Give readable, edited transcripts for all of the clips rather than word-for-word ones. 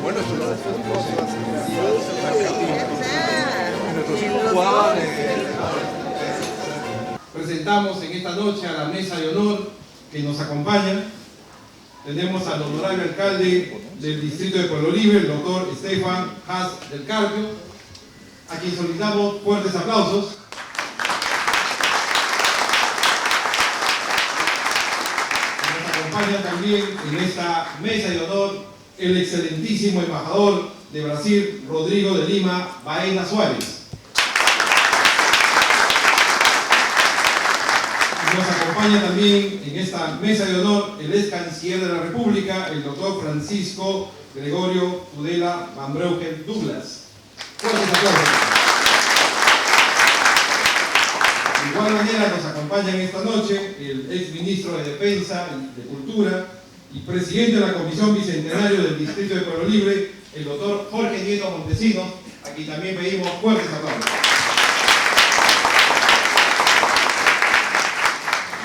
Bueno, esto lo presentamos en esta noche a la mesa de honor que nos acompaña. Tenemos al honorable alcalde del distrito de Pueblo Libre, el doctor Estefan Haas del Carpio, a quien solicitamos fuertes aplausos. Nos acompaña también en esta mesa de honor el excelentísimo embajador de Brasil, Rodrigo de Lima Baena Suárez. Nos acompaña también en esta mesa de honor el ex canciller de la República, el doctor Francisco Gregorio Tudela Van Breugel Douglas. Fuertes aplausos. De igual manera nos acompaña en esta noche el ex ministro de Defensa y de Cultura y presidente de la Comisión Bicentenario del Distrito de Pueblo Libre, el doctor Jorge Nieto Montesinos, a quien también pedimos fuertes aplausos.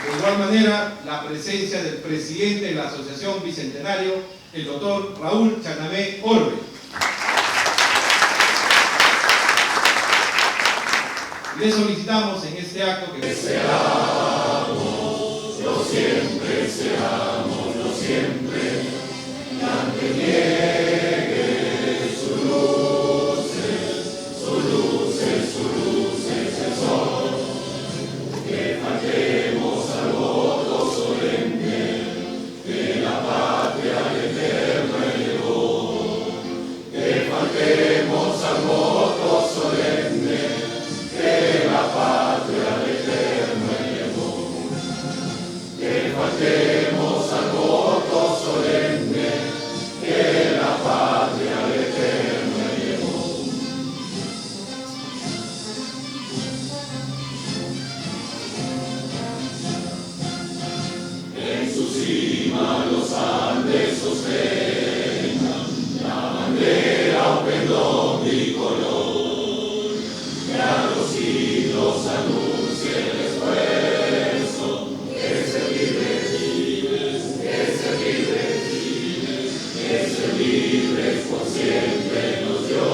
De igual manera, la presencia del presidente de la Asociación Bicentenario, el doctor Raúl Chanamé Orbe. Le solicitamos en este acto que seamos, lo siempre seamos, lo siempre, y aunque niegue sus luces, el sol, que faltemos al voto solemne que la patria eterna elevó, que faltemos al voto solemne que la patria eterna elevó, que faltemos al voto solemne que la patria eterna elevó. En su cima los Andes sostengan la bandera o pendón bicolor, que a los siglos anuncie el esfuerzo, que ser libres, que ser libres, que ser libres por siempre nos dio.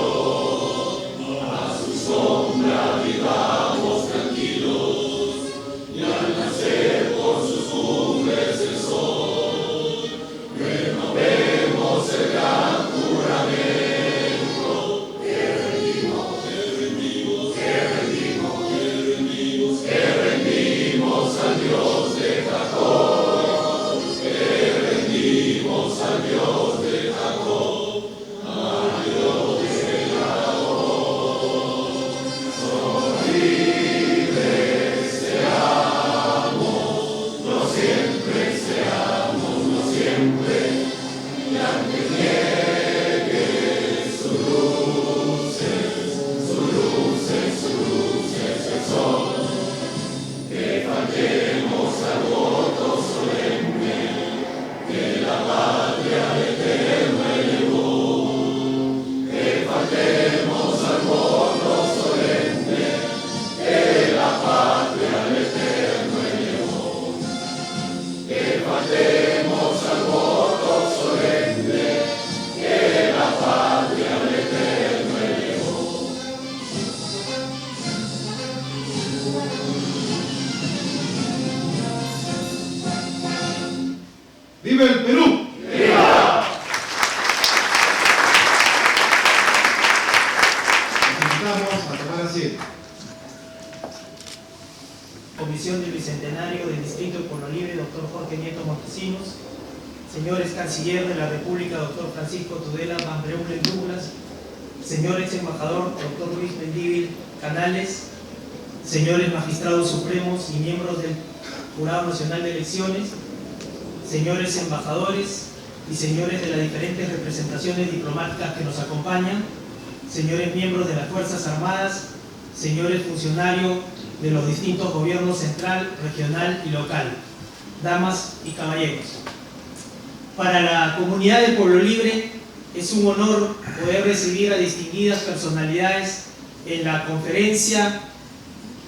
A su sombra vivamos tranquilos, y al nacer por sus cumbres el sol, renovemos el gran juramento, que rendimos al Dios de Jacob, que rendimos al Dios de Jacob, al Dios de Jacob. Somos libres, seamos, no siempre seamos, no siempre, y aunque niegue sus luces, el sol, que faltemos al voto solemne que la patria eterna elevó, que faltemos al voto solemne que la patria eterna elevó, que faltemos al voto solemne que la patria eterna elevó. ¡viva el Perú! ¡Viva! Invitamos a tomar asiento. Comisión del Bicentenario del Distrito de Pueblo Libre, doctor Jorge Nieto Montesinos, señores canciller de la República, doctor Francisco Tudela Van Breugel Douglas, señor ex embajador, doctor Luis Mendívil Canales, señores magistrados supremos y miembros del Jurado Nacional de Elecciones, señores embajadores y señores de las diferentes representaciones diplomáticas que nos acompañan, señores miembros de las Fuerzas Armadas, señores funcionarios de los distintos gobiernos central, regional y local, damas y caballeros. Para la comunidad del Pueblo Libre es un honor poder recibir a distinguidas personalidades en la conferencia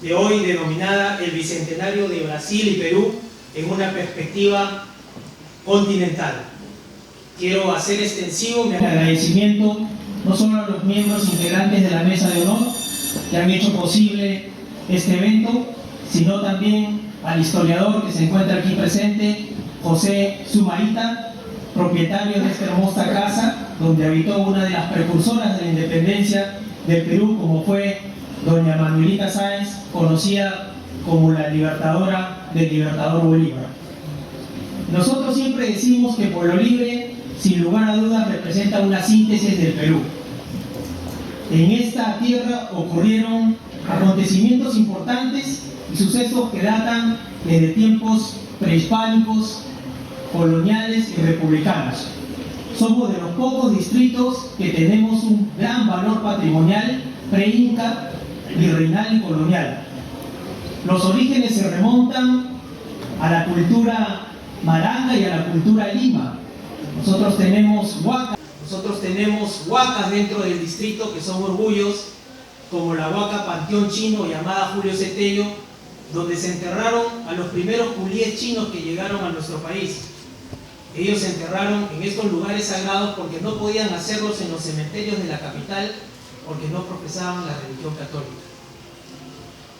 de hoy denominada El Bicentenario de Brasil y Perú en una perspectiva continental. quiero hacer extensivo mi agradecimiento no solo a los miembros integrantes de la Mesa de Honor que han hecho posible este evento, sino también al historiador que se encuentra aquí presente, José Sumaita, propietario de esta hermosa casa, donde habitó una de las precursoras de la independencia del Perú, como fue doña Manuelita Sáenz, conocida como la libertadora del Libertador Bolívar. Nosotros siempre decimos que Pueblo Libre, sin lugar a dudas, representa una síntesis del Perú. En esta tierra ocurrieron acontecimientos importantes y sucesos que datan desde tiempos prehispánicos, coloniales y republicanos. Somos de los pocos distritos que tenemos un gran valor patrimonial pre-inca, virreinal y colonial. Los orígenes se remontan a la cultura maranga y a la cultura lima. Nosotros tenemos huacas dentro del distrito que son orgullos, como la huaca Panteón Chino llamada Julio Cetello, donde se enterraron a los primeros culíes chinos que llegaron a nuestro país. Ellos se enterraron en estos lugares sagrados porque no podían hacerlos en los cementerios de la capital porque no profesaban la religión católica.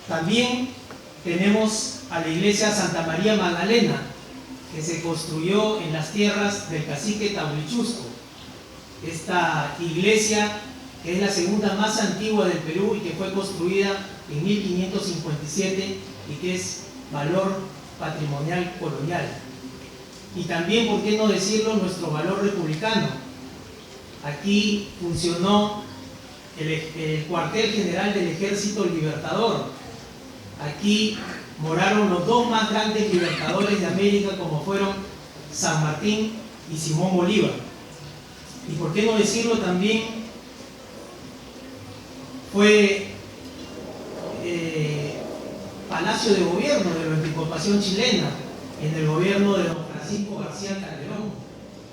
También tenemos a la iglesia Santa María Magdalena, que se construyó en las tierras del cacique Taurichusco. Esta iglesia, que es la segunda más antigua del Perú y que fue construida en 1557 y que es valor patrimonial colonial. Y también, ¿por qué no decirlo?, nuestro valor republicano. Aquí funcionó el cuartel general del Ejército Libertador. Aquí moraron los dos más grandes libertadores de América, como fueron San Martín y Simón Bolívar. Y por qué no decirlo también, fue Palacio de Gobierno de la Anticopación chilena en el gobierno de don Francisco García Calderón,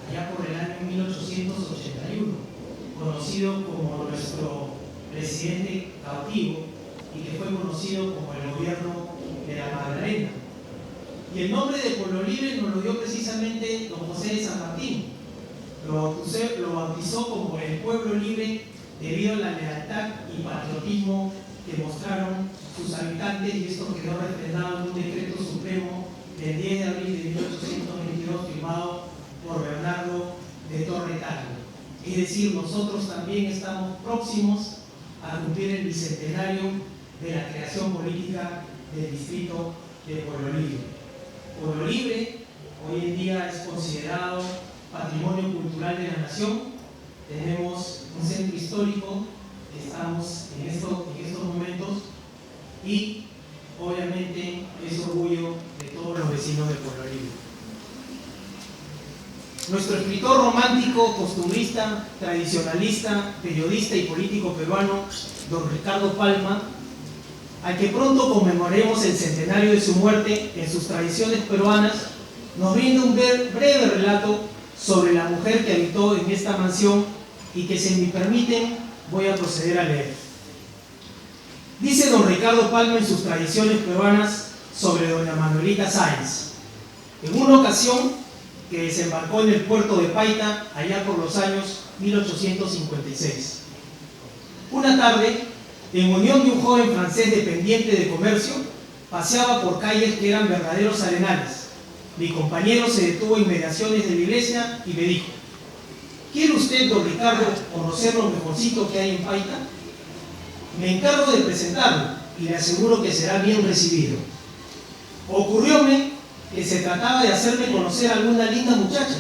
allá por el año 1881, conocido como nuestro presidente cautivo y que fue conocido como el gobierno de la Magdalena. Y el nombre de Pueblo Libre nos lo dio precisamente don José de San Martín. Lo bautizó como el Pueblo Libre debido a la lealtad y patriotismo que mostraron sus habitantes, y esto quedó refrendado en un decreto supremo del 10 de abril de 1822 firmado por Bernardo de Torretano. Es decir, nosotros también estamos próximos a cumplir el bicentenario de la creación política del distrito de Pueblo Libre. Pueblo Libre hoy en día es considerado patrimonio cultural de la nación. Tenemos un centro histórico que estamos en estos momentos y obviamente es orgullo de todos los vecinos de Pueblo Libre. Nuestro escritor romántico, costumbrista, tradicionalista, periodista y político peruano, don Ricardo Palma, al que pronto conmemoremos el centenario de su muerte, en sus tradiciones peruanas, nos brinda un breve relato sobre la mujer que habitó en esta mansión y que, si me permiten, voy a proceder a leer. Dice don Ricardo Palma en sus tradiciones peruanas sobre doña Manuelita Sáenz: en una ocasión que desembarcó en el puerto de Paita, allá por los años 1856. Una tarde, en unión de un joven francés dependiente de comercio, paseaba por calles que eran verdaderos arenales. Mi compañero se detuvo en inmediaciones de la iglesia y me dijo: ¿quiere usted, don Ricardo, conocer lo mejorcito que hay en Paita? Me encargo de presentarlo y le aseguro que será bien recibido. Ocurrióme que se trataba de hacerme conocer a alguna linda muchacha,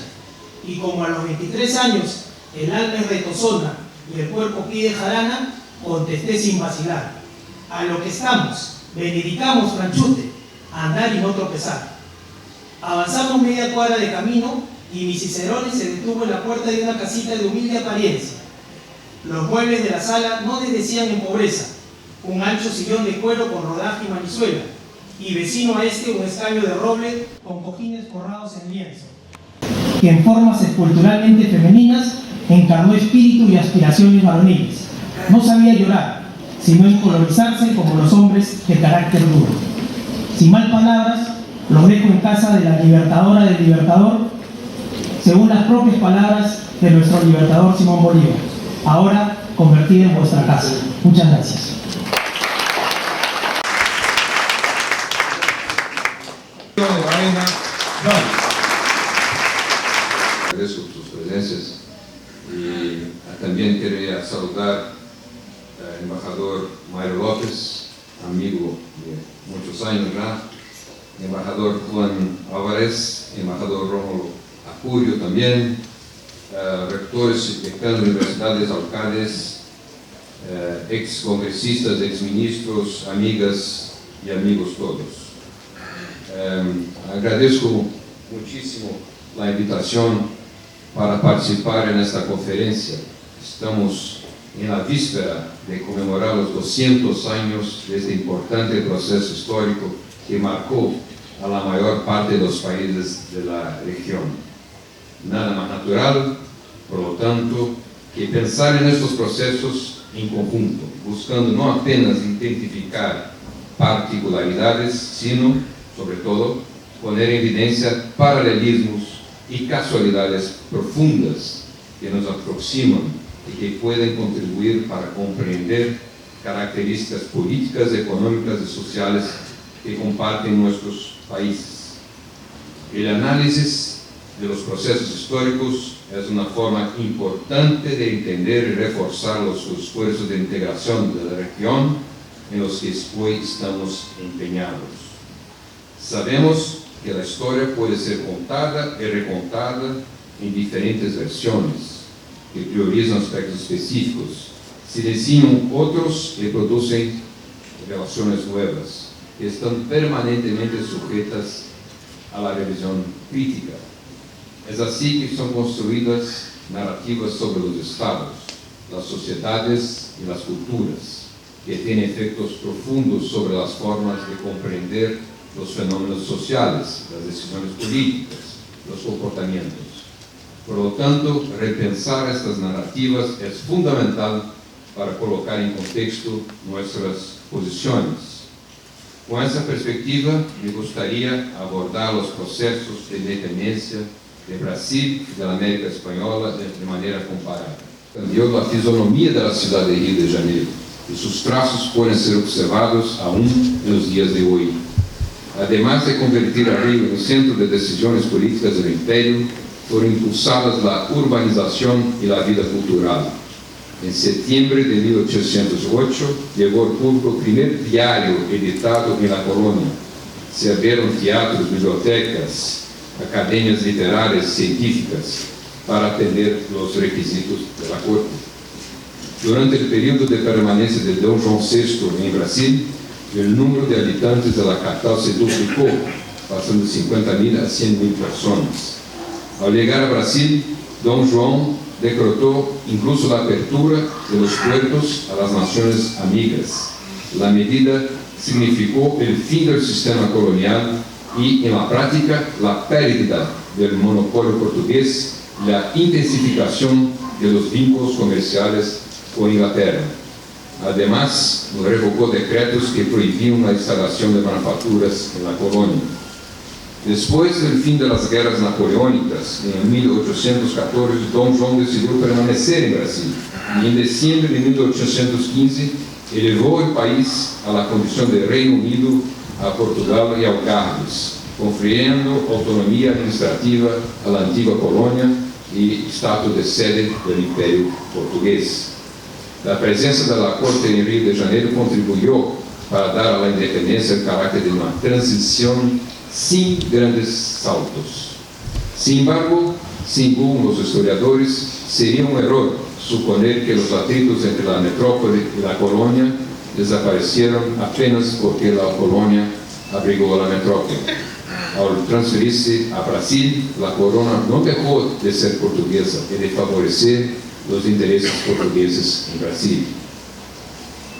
y como a los 23 años el alma es retozona y el cuerpo pide jarana, contesté sin vacilar: a lo que estamos, benedicamos franchute, a andar y no tropezar. Avanzamos media cuadra de camino y mi Cicerone se detuvo en la puerta de una casita de humilde apariencia. Los muebles de la sala no desdecían en pobreza: un ancho sillón de cuero con rodaje y manizuela, y vecino a este un escaño de roble con cojines forrados en lienzo, que en formas esculturalmente femeninas encarnó espíritu y aspiraciones varoniles. No sabía llorar, sino encolorizarse como los hombres de carácter duro. Sin mal palabras, los dejo en casa de la libertadora del Libertador, según las propias palabras de nuestro libertador Simón Bolívar, ahora convertida en vuestra casa. Muchas gracias. Agradezco sus presencias y también quería saludar al embajador Mayro López, amigo de muchos años ya, embajador Juan Álvarez, embajador Rómulo Acurio también, rectores de cada universidades, alcaldes, ex congresistas, ex ministros, amigas y amigos todos. Agradezco muchísimo la invitación para participar en esta conferencia. Estamos en la víspera de conmemorar los 200 años de este importante proceso histórico que marcó a la mayor parte de los países de la región. Nada más natural, por lo tanto, que pensar en estos procesos en conjunto, buscando no apenas identificar particularidades, sino, sobre todo, poner en evidencia paralelismos y casualidades profundas que nos aproximan y que pueden contribuir para comprender características políticas, económicas y sociales que comparten nuestros países. El análisis de los procesos históricos es una forma importante de entender y reforzar los esfuerzos de integración de la región en los que hoy estamos empeñados. Sabemos que la historia puede ser contada y recontada en diferentes versiones que priorizan aspectos específicos, se diseñan otros que producen relaciones nuevas, que están permanentemente sujetas a la revisión crítica. Es así que son construidas narrativas sobre los estados, las sociedades y las culturas, que tienen efectos profundos sobre las formas de comprender los fenómenos sociales, las decisiones políticas, los comportamientos. Por lo tanto, repensar estas narrativas es fundamental para colocar en contexto nuestras posiciones. Con esa perspectiva, me gustaría abordar los procesos de independencia de Brasil y de la América Española de manera comparada. Cambió la fisonomía de la ciudad de Río de Janeiro y sus trazos pueden ser observados aún en los días de hoy. Además de convertir a Río en el centro de decisiones políticas del imperio, fueron impulsadas la urbanización y la vida cultural. En septiembre de 1808 llegó al público el primer diario editado en la colonia. Se abrieron teatros, bibliotecas, academias literarias, científicas, para atender los requisitos de la corte. Durante el periodo de permanencia de Don Juan VI en Brasil, el número de habitantes de la capital se duplicó, pasando de 50.000 a 100.000 personas. Al llegar a Brasil, Don Juan decretó incluso la apertura de los puertos a las naciones amigas. La medida significó el fin del sistema colonial y, en la práctica, la pérdida del monopolio portugués y la intensificación de los vínculos comerciales con Inglaterra. Además, revocó decretos que prohibían la instalación de manufacturas en la colonia. Después del fin de las guerras napoleónicas, en 1814, Don Juan decidió permanecer en Brasil y en diciembre de 1815 elevó el país a la condición de Reino Unido a Portugal y Algarves, confiriendo autonomía administrativa a la antigua colonia y estatus de sede del Imperio Portugués. La presencia de la corte en Río de Janeiro contribuyó para dar a la independencia el carácter de una transición sin grandes saltos. Sin embargo, según los historiadores, sería un error suponer que los atritos entre la metrópoli y la colonia desaparecieron apenas porque la colonia abrigó a la metrópoli. Al transferirse a Brasil, la corona no dejó de ser portuguesa y de favorecer los intereses portugueses en Brasil.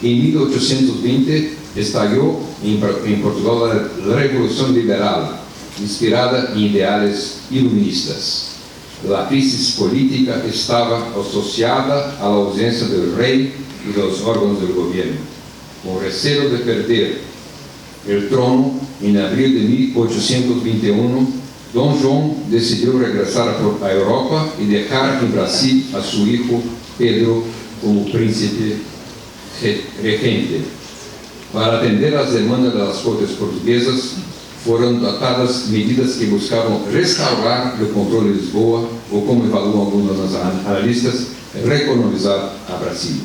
En 1820 estalló en Portugal la Revolución Liberal, inspirada en ideales iluministas. La crisis política estaba asociada a la ausencia del rey y de los órganos del gobierno. Con recelo de perder el trono, en abril de 1821, Dom João decidiu regressar à Europa e deixar em Brasil a seu filho Pedro como príncipe regente. Para atender às demandas das cortes portuguesas, foram adotadas medidas que buscavam restaurar o controle de Lisboa, ou como evaluam alguns analistas, recolonizar a Brasil.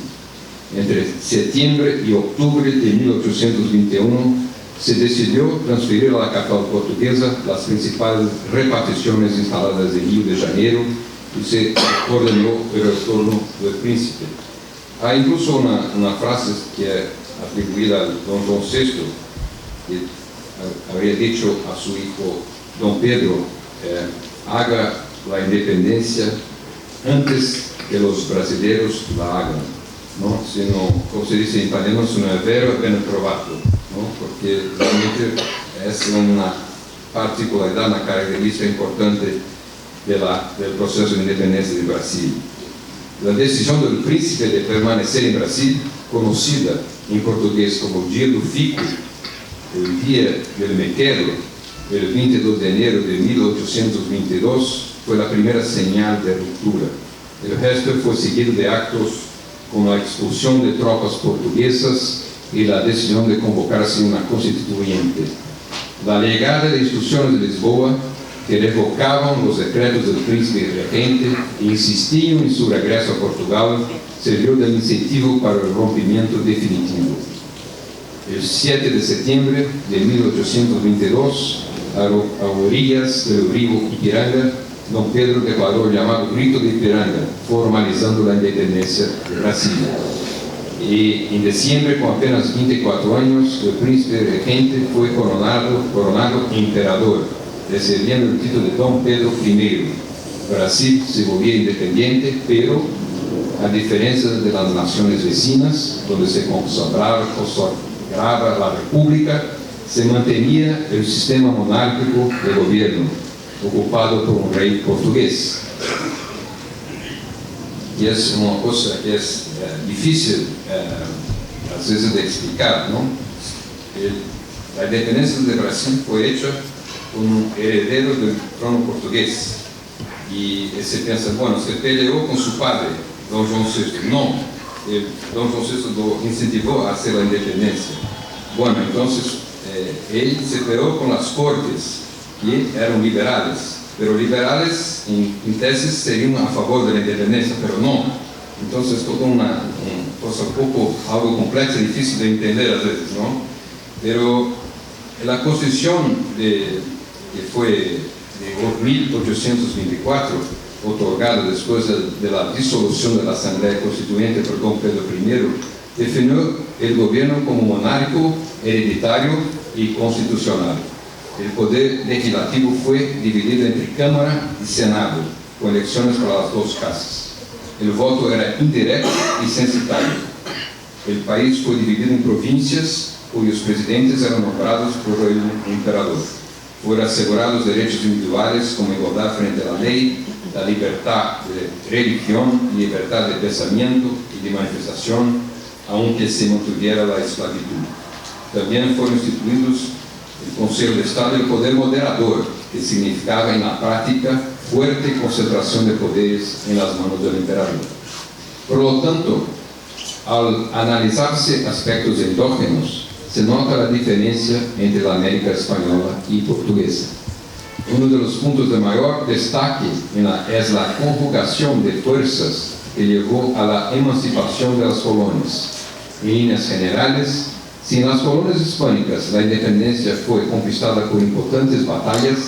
Entre setembro e outubro de 1821, se decidiu transferir à capital portuguesa as principais repartições instaladas em Rio de Janeiro e se ordenou o retorno do príncipe. Há incluso uma frase que é atribuída a Dom João VI, que habría dicho a su hijo Don Pedro, haga la independencia antes que los brasileños la hagan, ¿no? Sino, como se dice en italiano, se no è vero, ben trovato, ¿no? Porque realmente es una particularidad, una característica importante del proceso de independencia de Brasil. La decisión del príncipe de permanecer en Brasil, conocida en portugués como Dia do Fico, el Día del Me Quedo, el 22 de enero de 1822, fue la primera señal de ruptura. El resto fue seguido de actos como la expulsión de tropas portuguesas y la decisión de convocarse una constituyente. La llegada de instrucciones de Lisboa, que revocaban los decretos del príncipe regente e insistían en su regreso a Portugal, sirvió de incentivo para el rompimiento definitivo. El 7 de septiembre de 1822, a orillas del río Ipiranga, Dom Pedro declaró el llamado Grito de Ipiranga, formalizando la independencia de Brasil. Y en diciembre, con apenas 24 años, el príncipe regente fue coronado emperador, recibiendo el título de Dom Pedro I. Brasil se volvía independiente, pero a diferencia de las naciones vecinas, donde se consagraba la república, se mantenía el sistema monárquico de gobierno, ocupado por un rey portugués. Y es una cosa que es difícil a veces de explicar, ¿no? La independencia de Brasil fue hecha con un heredero del trono portugués. Y se piensa, bueno, se peleó con su padre, Dom João VI. No, Dom João VI lo incentivó a hacer la independencia. Bueno, entonces él se peleó con las cortes, que eran liberales, pero liberales en tesis serían a favor de la independencia, pero no. Entonces toda una cosa algo compleja y difícil de entender a veces, ¿no? Pero la Constitución que fue de 1824, otorgada después de la disolución de la Asamblea Constituyente por Dom Pedro I, definió el gobierno como monárquico, hereditario y constitucional. El poder legislativo fue dividido entre Cámara y Senado, con elecciones para las dos casas. El voto era indirecto y censitario. El país fue dividido en provincias cuyos presidentes eran nombrados por el emperador. Fueron asegurados derechos individuales como igualdad frente a la ley, la libertad de religión, libertad de pensamiento y de manifestación, aunque se mantuviera la esclavitud. También fueron instituidos el Consejo de Estado y el poder moderador, que significaba en la práctica fuerte concentración de poderes en las manos del emperador. Por lo tanto, al analizarse aspectos endógenos, se nota la diferencia entre la América española y portuguesa. Uno de los puntos de mayor destaque es la conjugación de fuerzas que llevó a la emancipación de las colonias. En líneas generales, si en las colonias hispánicas la independencia fue conquistada por importantes batallas,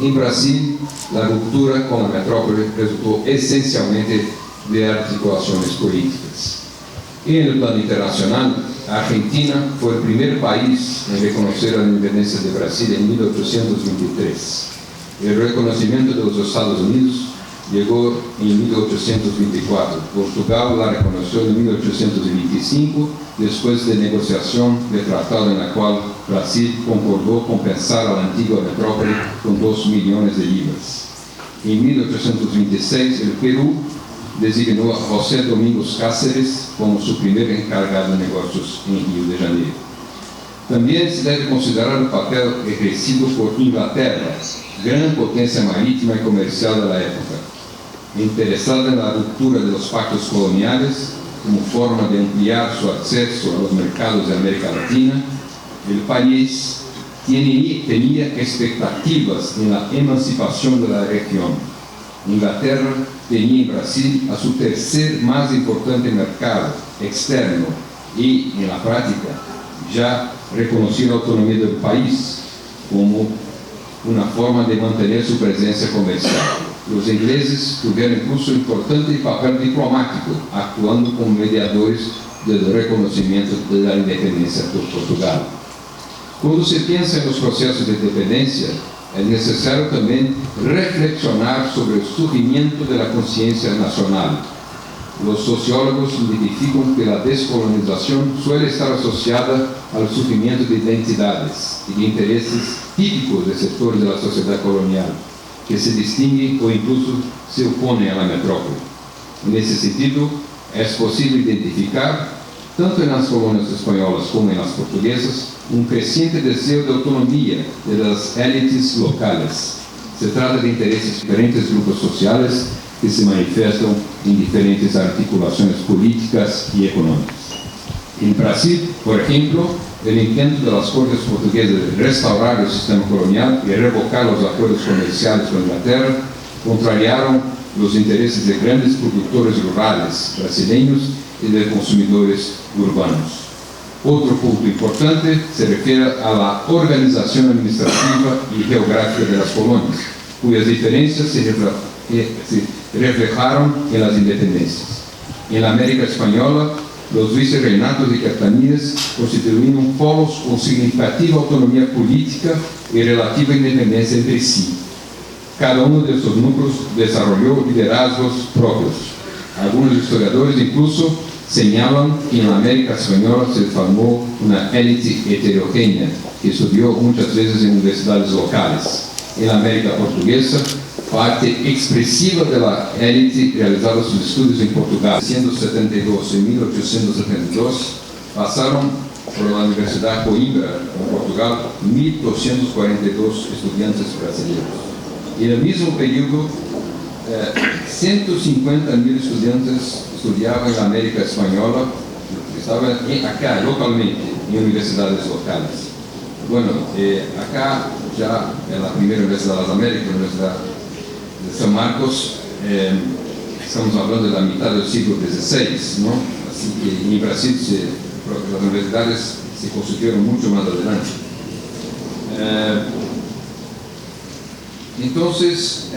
en Brasil la ruptura con la metrópole resultó esencialmente de articulaciones políticas. Y en el plano internacional, Argentina fue el primer país en reconocer la independencia de Brasil en 1823. El reconocimiento de los Estados Unidos llegó en 1824. Portugal la reconoció en 1825, después de negociación del tratado en la cual Brasil concordó compensar a la antigua metrópole con 2 millones de libras. En 1826, el Perú designó a José Domingos Cáceres como su primer encargado de negocios en Río de Janeiro. También se debe considerar el papel ejercido por Inglaterra gran potencia marítima y comercial de la época. Interesada en la ruptura de los pactos coloniales como forma de ampliar su acceso a los mercados de América Latina, el país tenía expectativas en la emancipación de la región. Inglaterra tenía en Brasil a su tercer más importante mercado externo y, en la práctica, ya reconocía la autonomía del país como una forma de mantener su presencia comercial. Los ingleses tuvieron incluso un importante papel diplomático, actuando como mediadores del reconocimiento de la independencia de Portugal. Cuando se piensa en los procesos de independencia, es necesario también reflexionar sobre el surgimiento de la conciencia nacional. Los sociólogos identifican que la descolonización suele estar asociada al surgimiento de identidades y de intereses típicos de sectores de la sociedad colonial, que se distinguen o incluso se oponen a la metrópoli. En ese sentido, es posible identificar, tanto en las colonias españolas como en las portuguesas, un creciente deseo de autonomía de las élites locales. Se trata de intereses de diferentes grupos sociales que se manifiestan en diferentes articulaciones políticas y económicas. En Brasil, por ejemplo, el intento de las Cortes portuguesas de restaurar el sistema colonial y revocar los acuerdos comerciales con Inglaterra contrariaron los intereses de grandes productores rurales brasileños y de consumidores urbanos. Otro punto importante se refiere a la organización administrativa y geográfica de las colonias, cuyas diferencias se reflejaron en las independencias. En la América Española, los vicerreinatos y capitanías constituían polos con significativa autonomía política y relativa independencia entre sí. Cada uno de estos núcleos desarrolló liderazgos propios. Algunos historiadores incluso señalan que en la América Española se formó una élite heterogénea que estudió muchas veces en universidades locales. En la América Portuguesa, parte expresiva de la élite realizaba sus estudios en Portugal. En 1872 pasaron por la Universidad Coimbra, en Portugal, 1.242 estudiantes brasileños. En el mismo periodo, 150.000 estudiantes estudiaban en la América Española, estaban acá localmente, en universidades locales. Bueno, acá ya en la primera Universidad de las Américas, la Universidad de San Marcos, estamos hablando de la mitad del siglo XVI, ¿no? Así que en Brasil las universidades se constituyeron mucho más adelante. Entonces,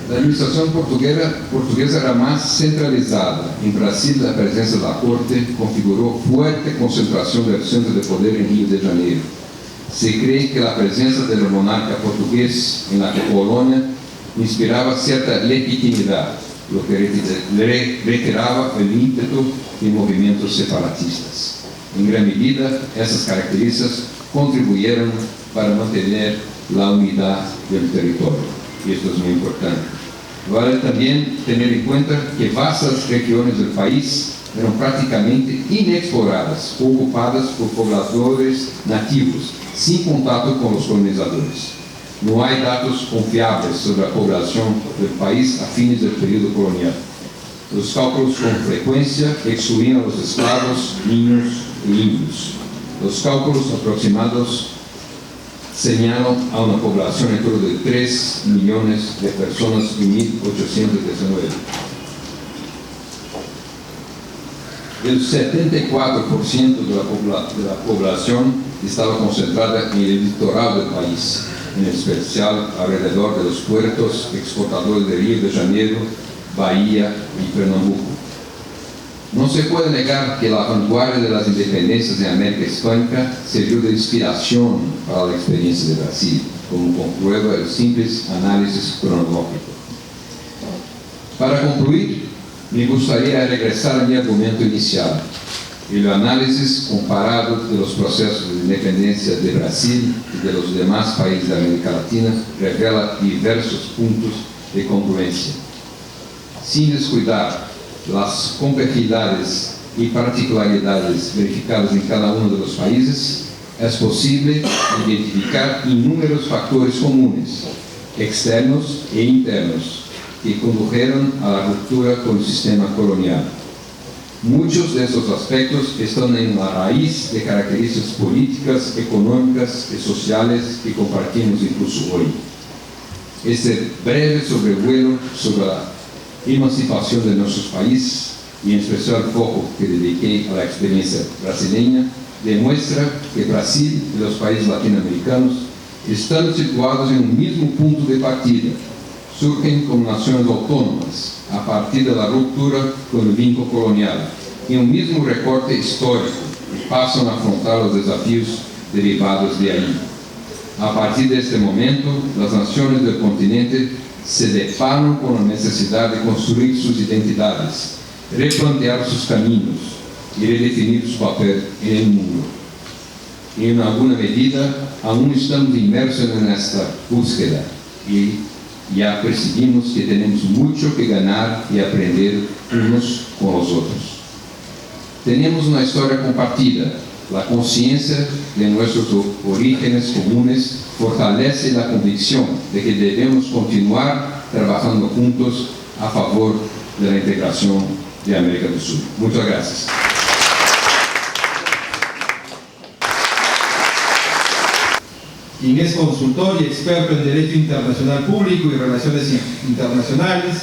la administración portuguesa era más centralizada. En Brasil, la presencia de la corte configuró fuerte concentración del centro de poder en Río de Janeiro. Se cree que la presencia del monarca portugués en la colonia inspiraba cierta legitimidad, lo que reiteraba el ímpetu de movimientos separatistas. En gran medida, esas características contribuyeron para mantener la unidad del territorio, y esto es muy importante. Vale también tener en cuenta que vastas regiones del país eran prácticamente inexploradas, ocupadas por pobladores nativos, sin contacto con los colonizadores. No hay datos confiables sobre la población del país a fines del periodo colonial. Los cálculos con frecuencia excluían a los esclavos, niños y indios. Los cálculos aproximados señalan a una población en torno de 3 millones de personas en 1819. El 74% de la población estaba concentrada en el litoral del país, en especial alrededor de los puertos exportadores de Río de Janeiro, Bahía y Pernambuco. No se puede negar que la vanguardia de las independencias en América Hispánica sirvió de inspiración para la experiencia de Brasil, como comprueba el simple análisis cronológico. Para concluir, me gustaría regresar a mi argumento inicial. El análisis comparado de los procesos de independencia de Brasil y de los demás países de América Latina revela diversos puntos de congruencia. Sin descuidar las complejidades y particularidades verificadas en cada uno de los países, es posible identificar inúmeros factores comunes, externos e internos, que condujeron a la ruptura con el sistema colonial. Muchos de estos aspectos están en la raíz de características políticas, económicas y sociales que compartimos incluso hoy. Este breve sobrevuelo sobre la emancipación de nuestros países, y en especial el foco que dediqué a la experiencia brasileña, demuestra que Brasil y los países latinoamericanos están situados en un mismo punto de partida. Surgen como naciones autónomas a partir de la ruptura con el vínculo colonial y un mismo recorte histórico, y pasan a afrontar los desafíos derivados de ahí. A partir de este momento, las naciones del continente se deparan con la necesidad de construir sus identidades, replantear sus caminos y redefinir su papel en el mundo. Y en alguna medida, aún estamos inmersos en esta búsqueda y ya percibimos que tenemos mucho que ganar y aprender unos con los otros. Tenemos una historia compartida. La conciencia de nuestros orígenes comunes fortalece la convicción de que debemos continuar trabajando juntos a favor de la integración de América del Sur. Muchas gracias. Quien es consultor y experto en Derecho Internacional Público y Relaciones Internacionales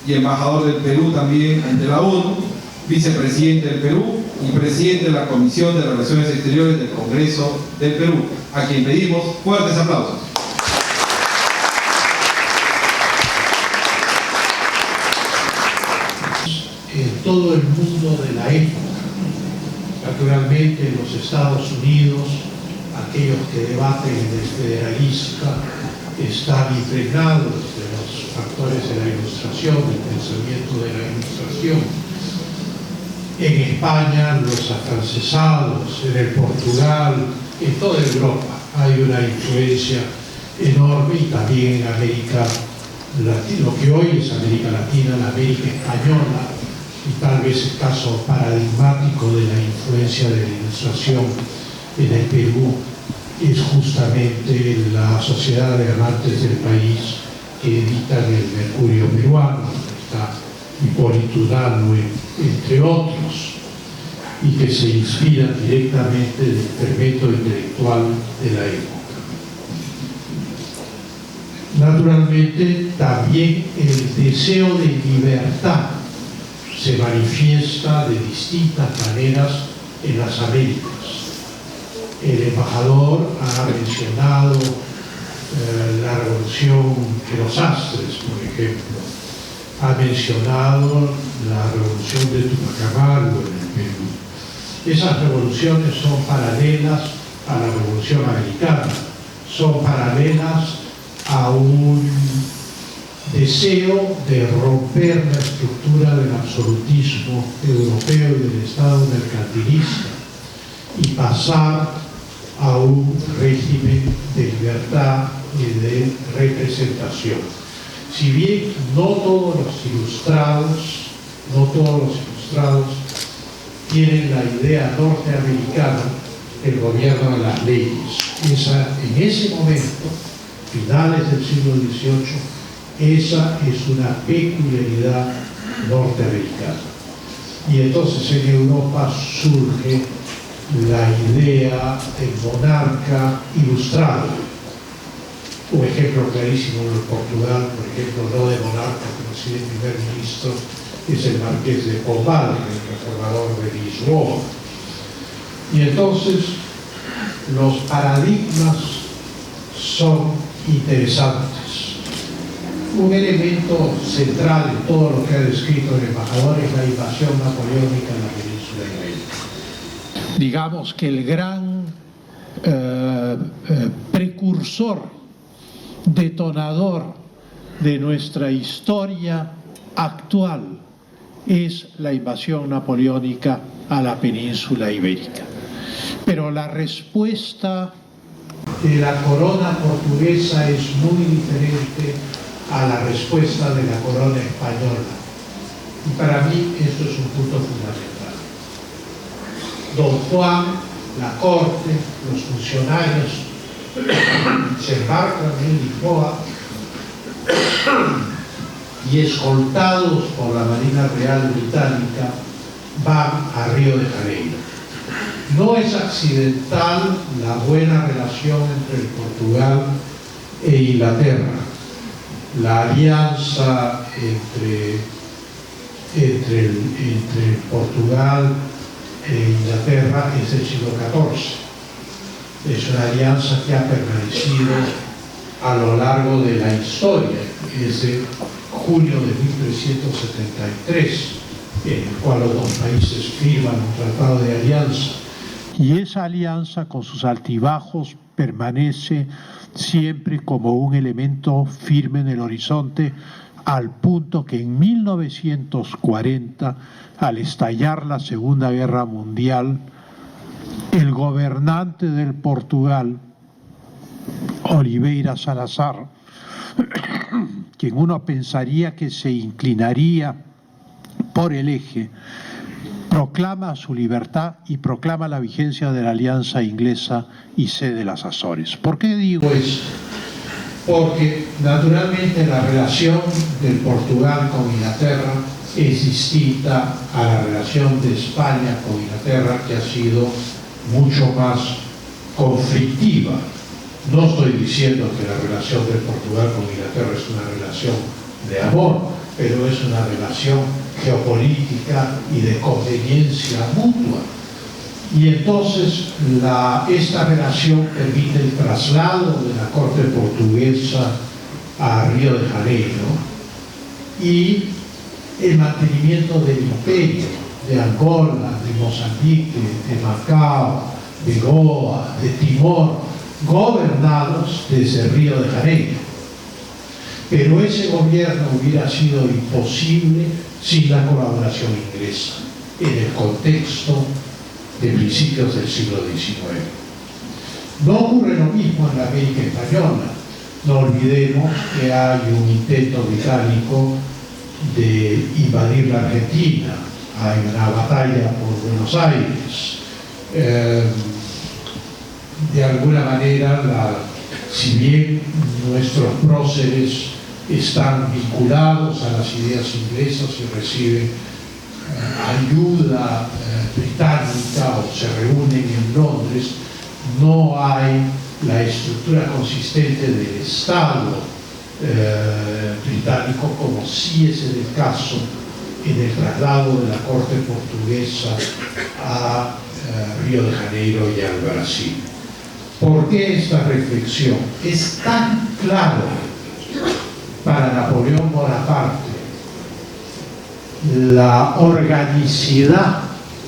y embajador del Perú también ante la ONU, vicepresidente del Perú y presidente de la Comisión de Relaciones Exteriores del Congreso del Perú, a quien pedimos fuertes aplausos. En todo el mundo de la época, naturalmente en los Estados Unidos, aquellos que debaten de federalística están impregnados de los factores de la Ilustración, del pensamiento de la Ilustración. En España, los afrancesados, en el Portugal, en toda Europa hay una influencia enorme, y también en América Latina, lo que hoy es América Latina, la América Española, y tal vez el caso paradigmático de la influencia de la Ilustración en el Perú es justamente la Sociedad de Amantes del País, que editan el Mercurio peruano, está Hipólito Unanue, entre otros, y que se inspiran directamente del fermento intelectual de la época. Naturalmente, también el deseo de libertad se manifiesta de distintas maneras en las Américas. El embajador ha mencionado la revolución de los Astres, por ejemplo. Ha mencionado la revolución de Tupac Amaru en el Perú. Esas revoluciones son paralelas a la revolución americana, son paralelas a un deseo de romper la estructura del absolutismo europeo y del Estado mercantilista y pasar a un régimen de libertad y de representación. Si bien no todos los ilustrados tienen la idea norteamericana del gobierno de las leyes. En ese momento, finales del siglo XVIII, esa es una peculiaridad norteamericana. Y entonces en Europa surge la idea del monarca ilustrado. Un ejemplo clarísimo en Portugal, por ejemplo, no de monarca, pero sí de primer ministro, es el marqués de Pombal, el reformador de Lisboa. Y entonces los paradigmas son interesantes. Un elemento central en todo lo que ha descrito el embajador es la invasión napoleónica en la península ibérica. Digamos que el gran precursor, detonador de nuestra historia actual es la invasión napoleónica a la península ibérica. Pero la respuesta de la corona portuguesa es muy diferente a la respuesta de la corona española. Y para mí esto es un punto fundamental. Don Juan la corte, los funcionarios se embarcan en Lisboa y, escoltados por la Marina Real Británica, van a Río de Janeiro. No es accidental la buena relación entre Portugal e Inglaterra. La alianza entre Portugal e Inglaterra es del siglo XIV. Es una alianza que ha permanecido a lo largo de la historia. Es de junio de 1373, en el cual los dos países firman un tratado de alianza. Y esa alianza, con sus altibajos, permanece siempre como un elemento firme en el horizonte, al punto que en 1940, al estallar la Segunda Guerra Mundial, el gobernante del Portugal, Oliveira Salazar, quien uno pensaría que se inclinaría por el eje, proclama su libertad y proclama la vigencia de la alianza inglesa y cede las Azores. ¿Por qué digo esto? Porque naturalmente la relación del Portugal con Inglaterra es distinta a la relación de España con Inglaterra, que ha sido mucho más conflictiva. No estoy diciendo que la relación de Portugal con Inglaterra es una relación de amor, pero es una relación geopolítica y de conveniencia mutua. Y entonces esta relación permite el traslado de la corte portuguesa a Río de Janeiro y el mantenimiento del imperio de Angola, de Mozambique, de Macao, de Goa, de Timor, gobernados desde Río de Janeiro. Pero ese gobierno hubiera sido imposible sin la colaboración inglesa en el contexto de principios del siglo XIX. No ocurre lo mismo en la América Española. No olvidemos que hay un intento británico de invadir la Argentina, hay una batalla por Buenos Aires. De alguna manera, si bien nuestros próceres están vinculados a las ideas inglesas y reciben ayuda británica o se reúnen en Londres, no hay la estructura consistente del Estado británico, como sí es el caso en el traslado de la corte portuguesa a Río de Janeiro y al Brasil. ¿Por qué esta reflexión? Es tan claro para Napoleón Bonaparte la organicidad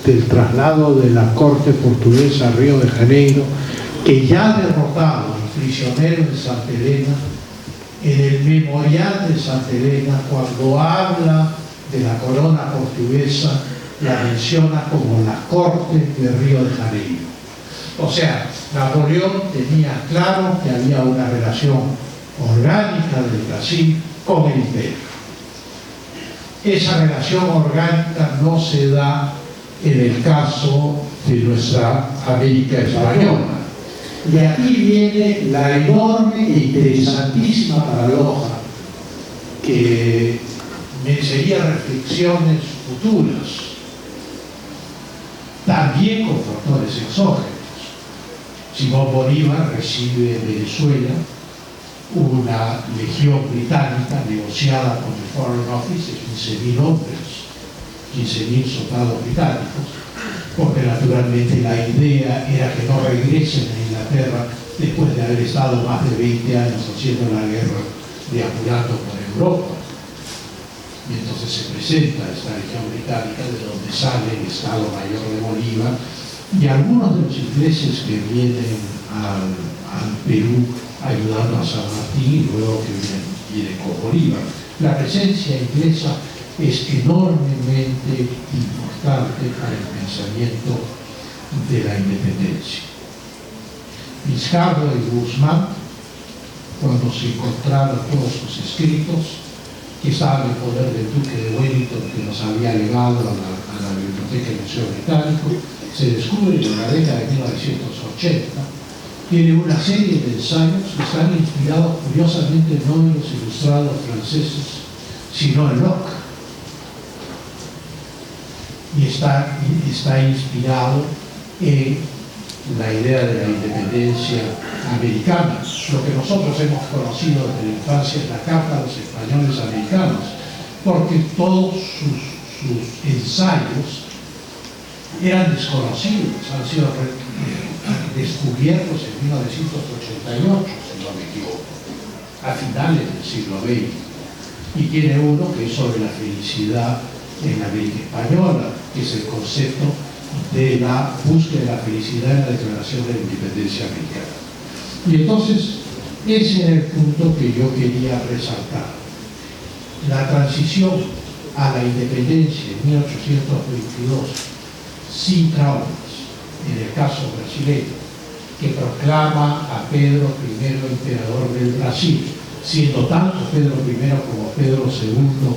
del traslado de la corte portuguesa a Río de Janeiro, que ya derrotado y prisionero en Santa Elena, en el memorial de Santa Elena, cuando habla de la corona portuguesa, la menciona como la corte de Río de Janeiro. O sea, Napoleón tenía claro que había una relación orgánica del Brasil con el imperio. Esa relación orgánica no se da en el caso de nuestra América Española. Y aquí viene la enorme e interesantísima paradoja que merecería reflexiones futuras, también con factores exógenos. Simón Bolívar recibe en Venezuela una legión británica negociada con el Foreign Office de 15.000 hombres, 15.000 soldados británicos, porque naturalmente la idea era que no regresen a Inglaterra después de haber estado más de 20 años haciendo la guerra deambulando por Europa. Y entonces se presenta esta legión británica, de donde sale el Estado Mayor de Bolívar, y algunos de los ingleses que vienen al Perú ayudando a San Martín y luego que vienen con Bolívar. La presencia inglesa es enormemente importante para el pensamiento de la independencia. Vizcarra y Guzmán, cuando se encontraron todos sus escritos, que estaba en el poder del duque de Wellington, que nos había legado a la Biblioteca del Museo Británico. Se descubre en la década de 1980. Tiene una serie de ensayos que están inspirados, curiosamente, no en los ilustrados franceses, sino en Locke. Y está inspirado en la idea de la independencia americana. Lo que nosotros hemos conocido desde la infancia es la Carta de los Españoles Americanos, porque todos sus ensayos eran desconocidos, han sido descubiertos en 1988, si no me equivoco, a finales del siglo XX. Y tiene uno que es sobre la felicidad en América Española, que es el concepto de la búsqueda de la felicidad en la Declaración de la Independencia Americana. Y entonces, ese era el punto que yo quería resaltar. La transición a la independencia en 1822, sin traumas, en el caso brasileño, que proclama a Pedro I emperador del Brasil, siendo tanto Pedro I como Pedro II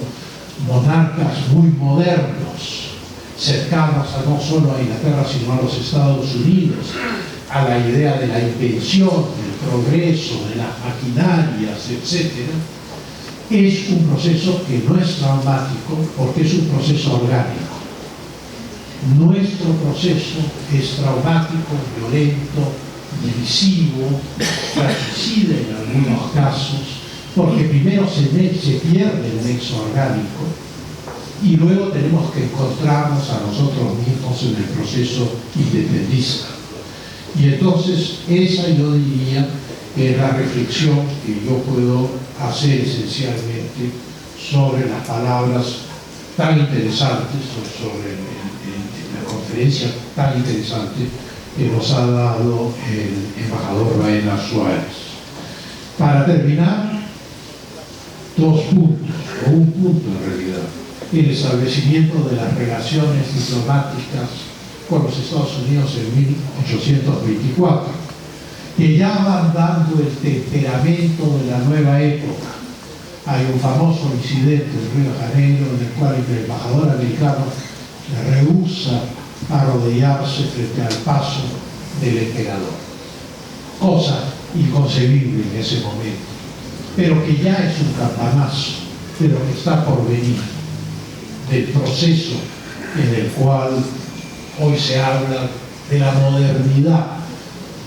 monarcas muy modernos, cercanos a no solo a Inglaterra sino a los Estados Unidos, a la idea de la invención, del progreso, de las maquinarias, etc., es un proceso que no es traumático porque es un proceso orgánico. Nuestro proceso es traumático, violento, divisivo, fratricida en algunos casos, porque primero se pierde el nexo orgánico y luego tenemos que encontrarnos a nosotros mismos en el proceso independentista. Y entonces esa, yo diría, es la reflexión que yo puedo hacer esencialmente sobre las palabras tan interesantes, sobre la conferencia tan interesante que nos ha dado el embajador Baena Suárez. Para terminar, dos puntos, o un punto en realidad: el establecimiento de las relaciones diplomáticas con los Estados Unidos en 1824, que ya van dando el temperamento de la nueva época. Hay un famoso incidente en Río de Janeiro en el cual el embajador americano rehúsa arrodillarse frente al paso del emperador, cosa inconcebible en ese momento, pero que ya es un campanazo de lo que está por venir, del proceso en el cual hoy se habla de la modernidad.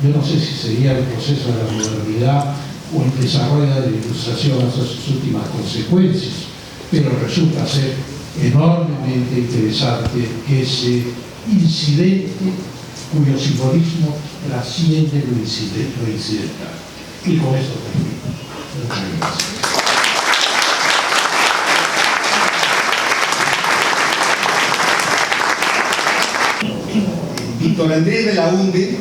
Yo no sé si sería el proceso de la modernidad o el desarrollo de la ilustración hasta sus últimas consecuencias, pero resulta ser enormemente interesante ese incidente cuyo simbolismo trasciende lo incidental. Y con esto termino. Muchas gracias. Víctor Andrés Belaúnde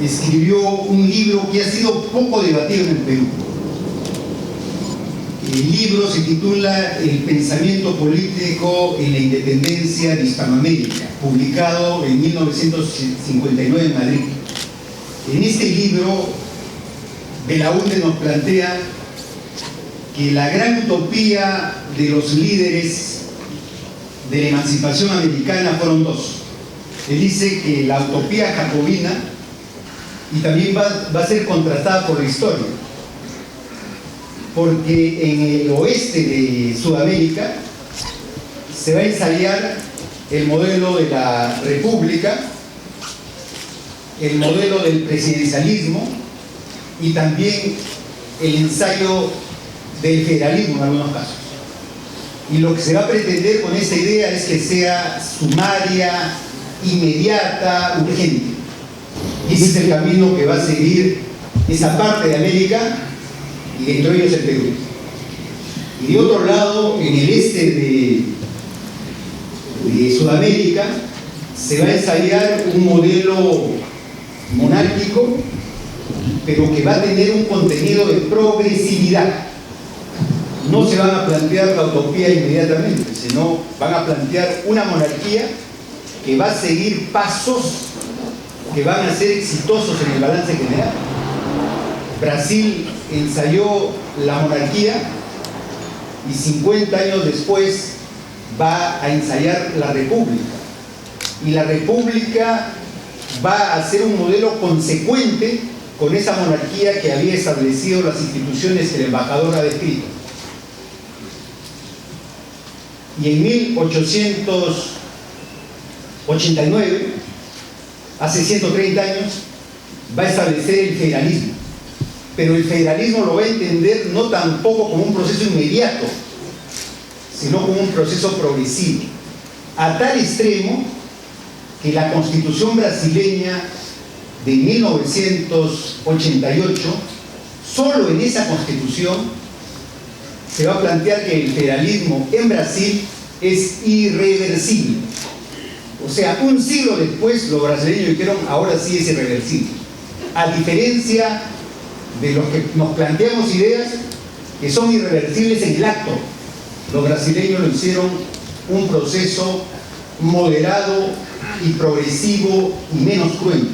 escribió un libro que ha sido poco debatido en el Perú. El libro se titula El pensamiento político en la independencia de Hispanoamérica, publicado en 1959 en Madrid. En este libro, Belaúnde nos plantea que la gran utopía de los líderes de la emancipación americana fueron dos. Él dice que la utopía jacobina, y también va a ser contrastada por la historia, porque en el oeste de Sudamérica se va a ensayar el modelo de la república, el modelo del presidencialismo y también el ensayo del federalismo en algunos casos. Y lo que se va a pretender con esta idea es que sea sumaria, inmediata, urgente. Y ese es el camino que va a seguir esa parte de América, y entre ellos el Perú. Y de otro lado, en el este de Sudamérica, se va a ensayar un modelo monárquico, pero que va a tener un contenido de progresividad. No se van a plantear la utopía inmediatamente, sino van a plantear una monarquía que va a seguir pasos que van a ser exitosos en el balance general. Brasil ensayó la monarquía y 50 años después va a ensayar la república. Y la república va a ser un modelo consecuente con esa monarquía que había establecido las instituciones que el embajador ha descrito. Y en 1889, hace 130 años, va a establecer el federalismo. Pero el federalismo lo va a entender no tampoco como un proceso inmediato, sino como un proceso progresivo, a tal extremo que la Constitución brasileña de 1988, solo en esa Constitución se va a plantear que el federalismo en Brasil es irreversible. O sea, un siglo después los brasileños dijeron, ahora sí es irreversible. A diferencia de los que nos planteamos ideas que son irreversibles en el acto, los brasileños lo hicieron un proceso moderado y progresivo y menos cruento.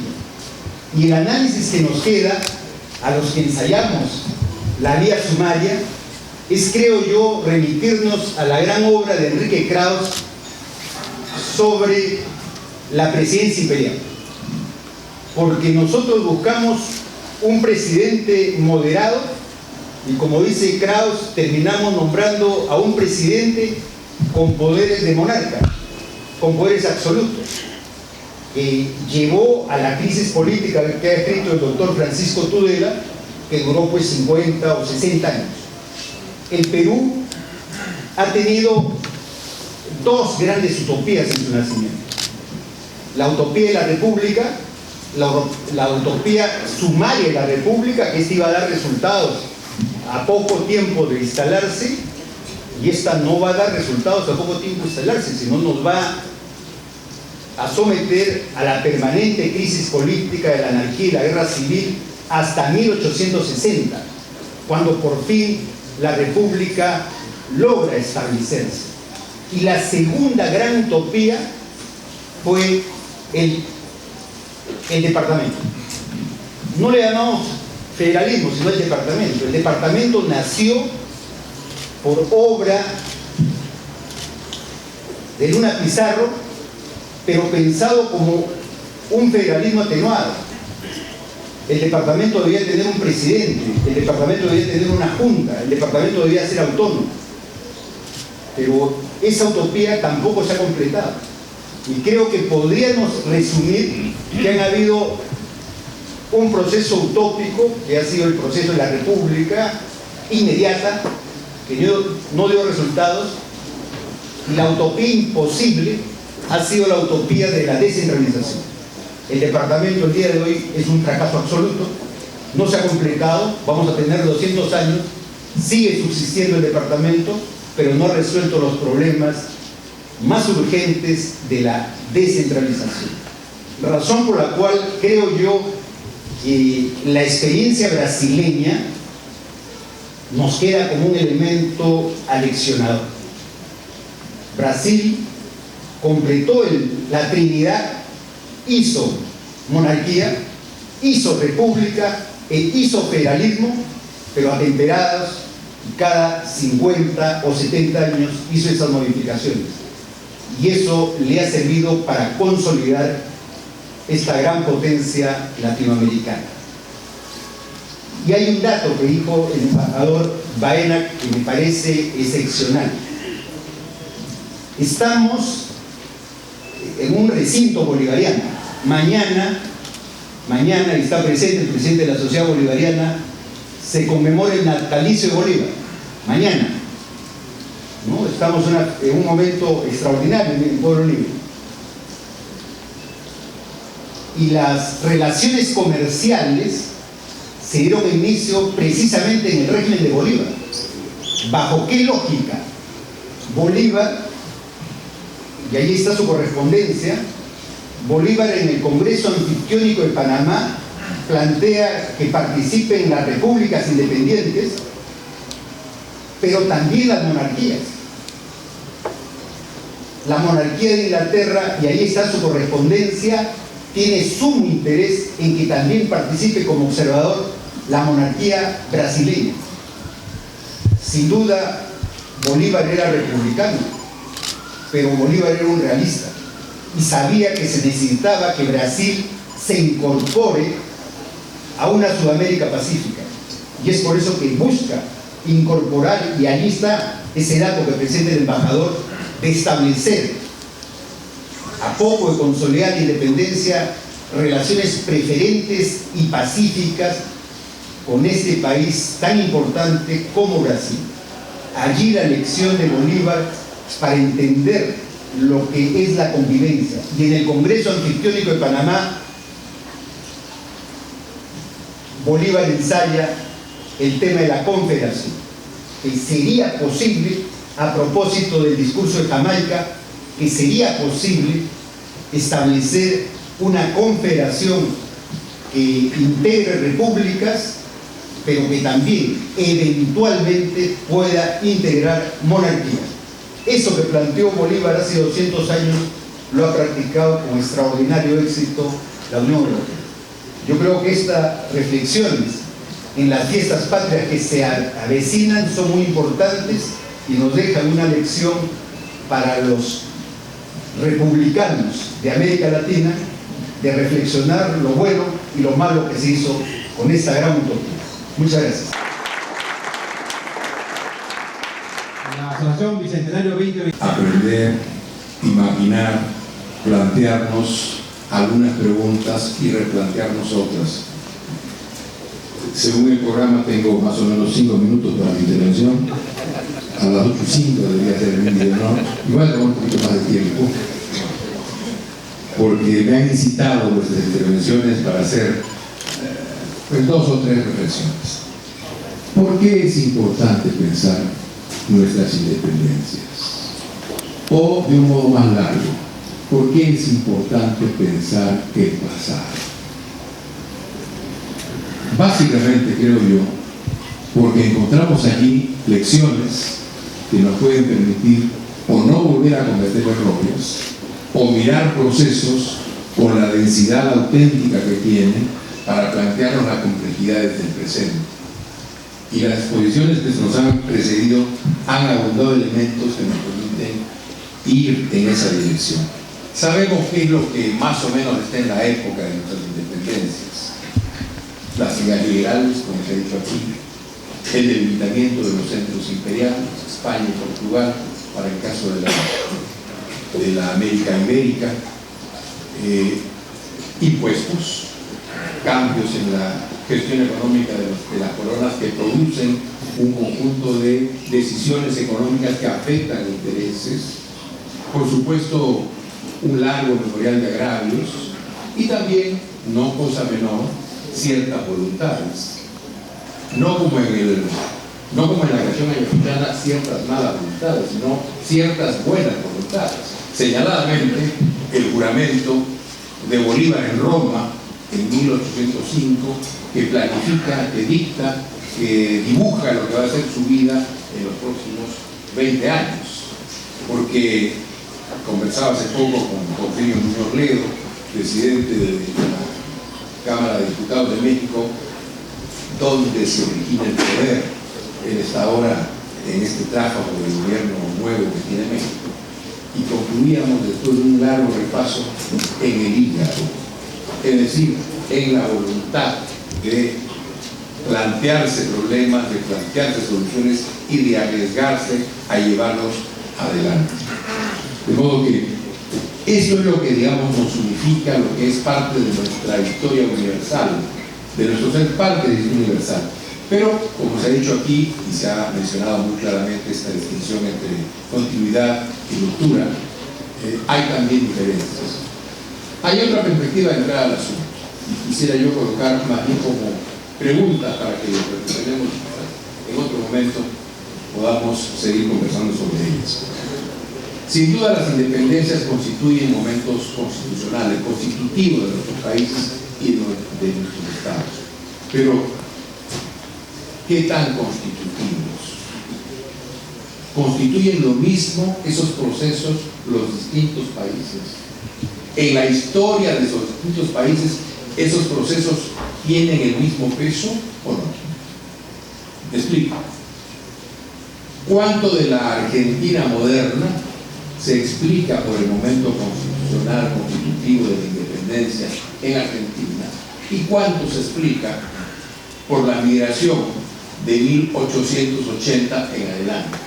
Y el análisis que nos queda a los que ensayamos la vía sumaria es, creo yo, remitirnos a la gran obra de Enrique Krauss sobre la presidencia imperial. Porque nosotros buscamos un presidente moderado y, como dice Krauss, terminamos nombrando a un presidente con poderes de monarca, con poderes absolutos, que llevó a la crisis política que ha escrito el doctor Francisco Tudela, que duró pues 50 o 60 años. El Perú ha tenido dos grandes utopías en su nacimiento: la utopía de la república, la utopía sumaria de la república, que esta iba a dar resultados a poco tiempo de instalarse, y esta no va a dar resultados a poco tiempo de instalarse, sino nos va a someter a la permanente crisis política de la anarquía y la guerra civil hasta 1860, cuando por fin la república logra establecerse. Y la segunda gran utopía fue el departamento. No le llamamos federalismo, sino el departamento. El departamento nació por obra de Luna Pizarro, pero pensado como un federalismo atenuado. El departamento debía tener un presidente, el departamento debía tener una junta, el departamento debía ser autónomo. Pero esa utopía tampoco se ha completado. Y creo que podríamos resumir que han habido un proceso utópico, que ha sido el proceso de la república inmediata, que no dio resultados, y la utopía imposible ha sido la utopía de la descentralización. El departamento el día de hoy es un fracaso absoluto, no se ha completado, vamos a tener 200 años, sigue subsistiendo el departamento, pero no ha resuelto los problemas más urgentes de la descentralización. Razón por la cual creo yo que la experiencia brasileña nos queda como un elemento aleccionador. Brasil completó la Trinidad, hizo monarquía, hizo república e hizo federalismo, pero atemperados, y cada 50 o 70 años hizo esas modificaciones. Y eso le ha servido para consolidar esta gran potencia latinoamericana. Y hay un dato que dijo el embajador Baena que me parece excepcional. Estamos en un recinto bolivariano. Mañana, y está presente el presidente de la Sociedad Bolivariana, se conmemora el natalicio de Bolívar. Mañana, ¿no? Estamos en un momento extraordinario en el Pueblo Libre. Y las relaciones comerciales se dieron inicio precisamente en el régimen de Bolívar. ¿Bajo qué lógica? Bolívar, y ahí está su correspondencia, Bolívar en el Congreso Anfictiónico de Panamá plantea que participen en las repúblicas independientes, pero también las monarquías. La monarquía de Inglaterra, y ahí está su correspondencia, tiene sumo interés en que también participe como observador la monarquía brasileña. Sin duda, Bolívar era republicano, pero Bolívar era un realista y sabía que se necesitaba que Brasil se incorpore a una Sudamérica pacífica. Y es por eso que busca incorporar, y ahí está ese dato que presenta el embajador, de establecer, a poco de consolidar la independencia, relaciones preferentes y pacíficas con este país tan importante como Brasil. Allí la lección de Bolívar para entender lo que es la convivencia. Y en el Congreso Anfictiónico de Panamá, Bolívar ensaya el tema de la confederación, que sería posible, a propósito del discurso de Jamaica, que sería posible establecer una confederación que integre repúblicas, pero que también eventualmente pueda integrar monarquías. Eso que planteó Bolívar hace 200 años lo ha practicado con extraordinario éxito la Unión Europea. Yo creo que estas reflexiones en las fiestas patrias que se avecinan son muy importantes y nos dejan una lección para los republicanos de América Latina de reflexionar lo bueno y lo malo que se hizo con esta gran utopía. Muchas gracias. La Asociación Bicentenario 2020. Aprender, imaginar, plantearnos algunas preguntas y replantearnos otras. Según el programa tengo más o menos 5 minutos para mi intervención. A las 8:05 debería ser el video, ¿no? Igual tengo un poquito más de tiempo, porque me han incitado nuestras intervenciones para hacer pues 2 o 3 reflexiones. ¿Por qué es importante pensar nuestras independencias? O de un modo más largo, ¿por qué es importante pensar el pasado? Básicamente, creo yo, porque encontramos allí lecciones que nos pueden permitir o no volver a cometer errores, o mirar procesos con la densidad auténtica que tienen para plantearnos las complejidades del presente. Y las exposiciones que nos han precedido han abundado elementos que nos permiten ir en esa dirección. Sabemos qué es lo que más o menos está en la época de nuestras independencias. Las ideas liberales, como se ha dicho aquí, el debilitamiento de los centros imperiales, España y Portugal, para el caso de la América ibérica, impuestos, cambios en la gestión económica de las coronas que producen un conjunto de decisiones económicas que afectan intereses, por supuesto un largo memorial de agravios y también, no cosa menor, ciertas voluntades. No como en la creación ayacuchana, ciertas malas voluntades, sino ciertas buenas voluntades. Señaladamente, el juramento de Bolívar en Roma en 1805, que planifica, que dicta, que dibuja lo que va a ser su vida en los próximos 20 años. Porque conversaba hace poco con Porfirio Muñoz Ledo, presidente de la Cámara de Diputados de México, donde se origina el poder. Él está ahora en este tráfago del gobierno nuevo que tiene México. Y concluíamos después de un largo repaso en el hígado, es decir, en la voluntad de plantearse problemas, de plantearse soluciones y de arriesgarse a llevarlos adelante. De modo que eso es lo que, digamos, nos unifica, lo que es parte de nuestra historia universal, de nuestro ser parte de la historia universal. Pero, como se ha dicho aquí, y se ha mencionado muy claramente esta distinción entre continuidad y ruptura, hay también diferencias. Hay otra perspectiva de entrar al asunto, y quisiera yo colocar más bien como preguntas para que lo reflexionemos en otro momento, podamos seguir conversando sobre ellas. Sin duda, las independencias constituyen momentos constitucionales, constitutivos de nuestros países y de nuestros estados. Pero, ¿qué tan constitutivos? ¿Constituyen lo mismo esos procesos los distintos países? En la historia de esos distintos países, ¿esos procesos tienen el mismo peso o no? Me explico. ¿Cuánto de la Argentina moderna se explica por el momento constitucional, constitutivo de la independencia en Argentina? ¿Y cuánto se explica por la migración de 1880 en adelante?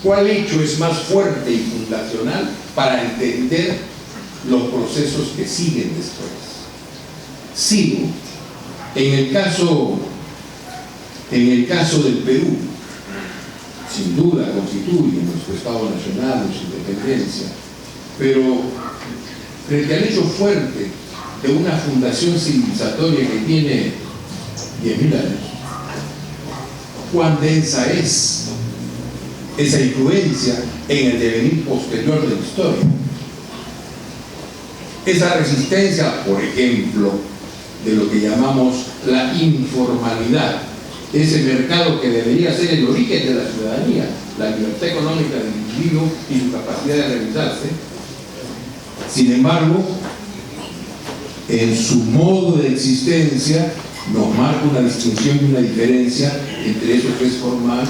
¿Cuál hecho es más fuerte y fundacional para entender los procesos que siguen después? Sigo. En el caso del Perú, sin duda constituye nuestro Estado Nacional, nuestra independencia, pero frente al hecho fuerte de una fundación civilizatoria que tiene 10.000 años, ¿cuán densa es esa influencia en el devenir posterior de la historia? Esa resistencia, por ejemplo, de lo que llamamos la informalidad, ese mercado que debería ser el origen de la ciudadanía, la libertad económica del individuo y su capacidad de realizarse. Sin embargo, en su modo de existencia nos marca una distinción y una diferencia entre eso que es formal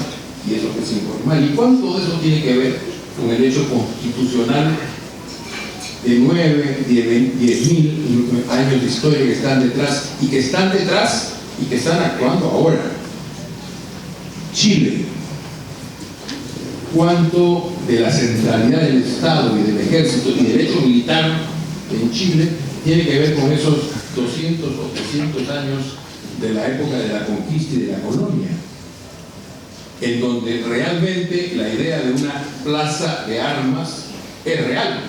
y eso que es informal. ¿Y cuánto de eso tiene que ver con el hecho constitucional de 9, 10.000 años de historia que están detrás y que están actuando ahora? Chile. ¿Cuánto de la centralidad del Estado y del ejército y del hecho militar en Chile tiene que ver con esos 200 o 300 años de la época de la conquista y de la colonia? En donde realmente la idea de una plaza de armas es real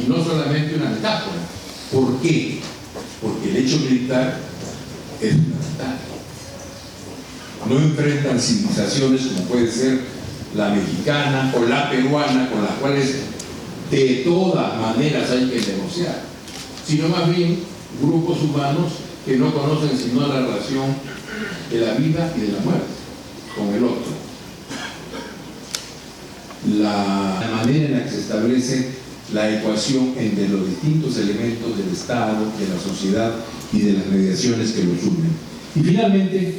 y no solamente una metáfora. ¿Por qué? Porque el hecho militar es fundamental. No enfrentan civilizaciones como puede ser la mexicana o la peruana, con las cuales de todas maneras hay que negociar, sino más bien grupos humanos que no conocen sino la relación de la vida y de la muerte con el otro. La manera en la que se establece la ecuación entre los distintos elementos del Estado, de la sociedad y de las mediaciones que los unen. Y finalmente,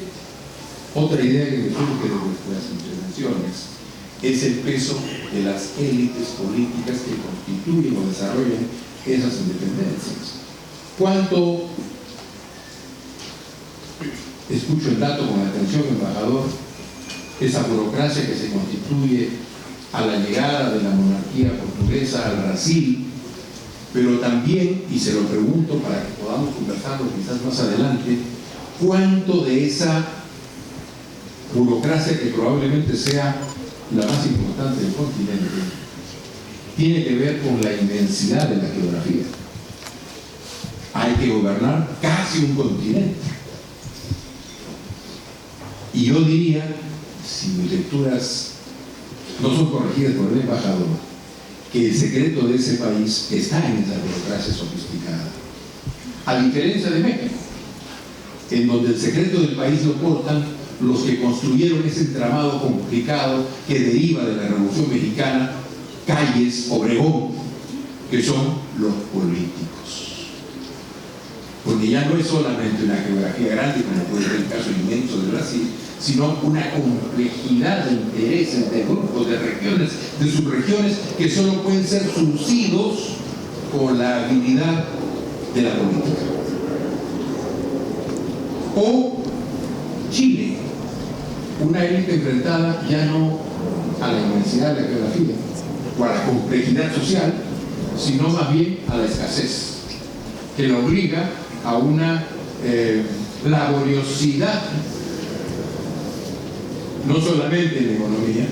otra idea que me surge de nuestras intervenciones es el peso de las élites políticas que constituyen o desarrollan esas independencias. ¿Cuánto, escucho el dato con atención, embajador, esa burocracia que se constituye a la llegada de la monarquía portuguesa al Brasil, pero también, y se lo pregunto para que podamos conversarlo quizás más adelante, cuánto de esa burocracia que probablemente sea la más importante del continente tiene que ver con la inmensidad de la geografía. Hay que gobernar casi un continente. Y yo diría, si mis lecturas no son corregidas por el embajador, que el secreto de ese país está en esa burocracia sofisticada. A diferencia de México, en donde el secreto del país lo portan los que construyeron ese entramado complicado que deriva de la Revolución Mexicana, Calles, Obregón, que son los políticos. Porque ya no es solamente una geografía grande, como puede ser el caso inmenso de Brasil, sino una complejidad de intereses, de grupos, de regiones, de subregiones, que solo pueden ser surcidos con la habilidad de la política. O Chile, una élite enfrentada ya no a la inmensidad de la geografía o a la complejidad social, sino más bien a la escasez, que lo obliga a una laboriosidad, no solamente en la economía,